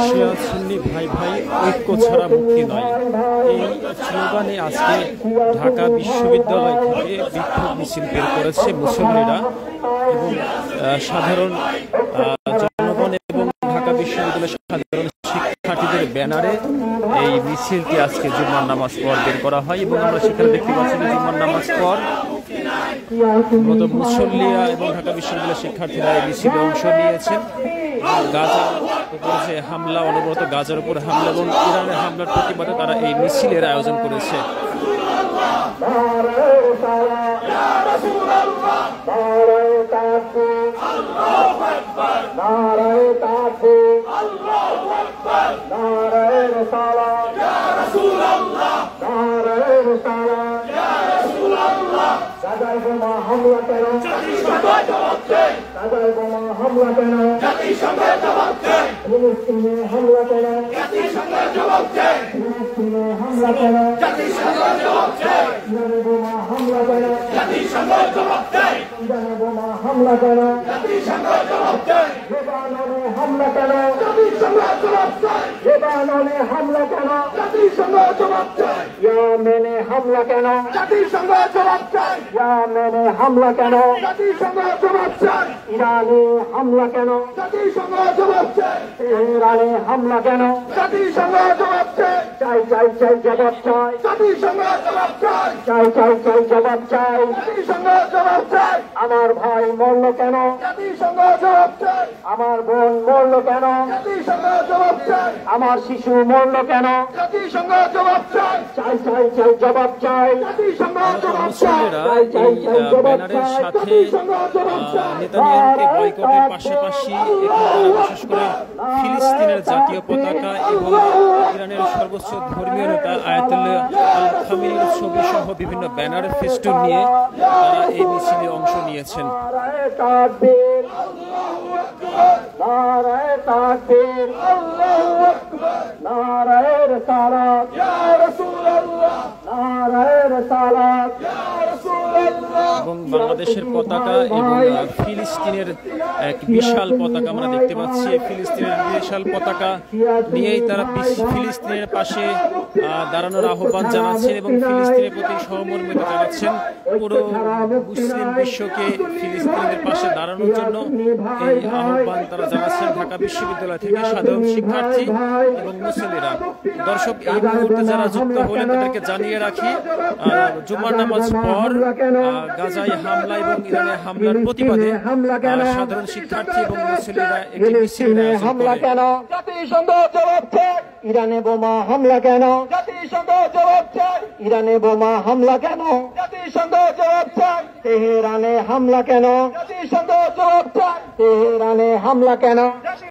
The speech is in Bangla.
শিয়া সুন্নি ভাই ভাই ঐক্য ছাড়া মুক্তি নয়, এই স্লোগানে আজকে ঢাকা বিশ্ববিদ্যালয় থেকে বিক্ষোভ মিছিল বের করেছে মুসল্লিরা এবং সাধারণ জনগণ এবং ঢাকা বিশ্ববিদ্যালয়ের সাধারণ শিক্ষার্থীদের ব্যানারে এই মিছিলটি আজকে জুম্মার নামাজ পর বের করা হয় এবং আমরা সেখানে দেখতে পাচ্ছি যে জুম্মার নামাজ পর মূলত মুসল্লিরা এবং ঢাকা বিশ্ববিদ্যালয়ের শিক্ষার্থীরা এই মিছিলে অংশ নিয়েছেন। গাজার উপর যে হামলা, অনবরত গাজার উপর হামলা এবং ইরানের হামলার প্রতিবাদে তারা এই মিছিলের আয়োজন করেছে। ইরানে হামলা কেন? তেহরানে হামলা কেন? চাই চাই চাই জবাব চাই, চাই চাই চাই জবাব চাই। আমার ভাই মরল কেন? আমার বোন মরল কেন? আমার শিশু মরল কেন? চাই চাই চাই জবাব চাই। ব্যানারের সাথে নেতানিয়াহুকে বয়কটের পাশাপাশি বিশেষ করে ফিলিস্তিনের জাতীয় পতাকা এবং ইরানের সর্বোচ্চ ধর্মীয় নেতা আয়াতুল্লাহ আল খামেনির ছবি সহ বিভিন্ন ব্যানার ফেস্টুন নিয়ে তারা এই মিছিলে অংশ নিয়েছেন। এবং বাংলাদেশের পতাকা এবং ফিলিস্তিনের এক বিশাল পতাকা আমরা দেখতে পাচ্ছি। ফিলিস্তিনের বিশাল পতাকা নিয়েই তারা ফিলিস্তিনের পাশে দাঁড়ানোর আহ্বান জানাচ্ছেন এবং ফিলিস্তিনের প্রতি সহমর্মিতা জানাচ্ছেন। পুরো মুসলিম বিশ্বকে ফিলিস্তিনের পাশে দাঁড়ানোর জন্য এই আহ্বান তারা জানাচ্ছেন ঢাকা বিশ্ববিদ্যালয় থেকে সাধারণ শিক্ষার্থী এবং মুসল্লিরা। দর্শক, এই মুহূর্তে যারা যুক্ত হলেন তাদেরকে জানিয়ে রাখি, জুমার নামাজ পর গাজায় হামলা এবং ইরানের হামলার প্রতিবাদে সাধারণ শিক্ষার্থী এবং মুসল্লিরা একটি মিছিল আয়োজন করে। জাতিসংঘ জবাব চাই। ইরানে বোমা হামলা কেন? জাতিসংঘ জবাব চাই। ইরানে বোমা হামলা কেন? জাতিসংঘ জবাব চাই। তেহরানে হামলা কেন? জাতিসংঘ জবাব চাই। তেহরানে হামলা কেন?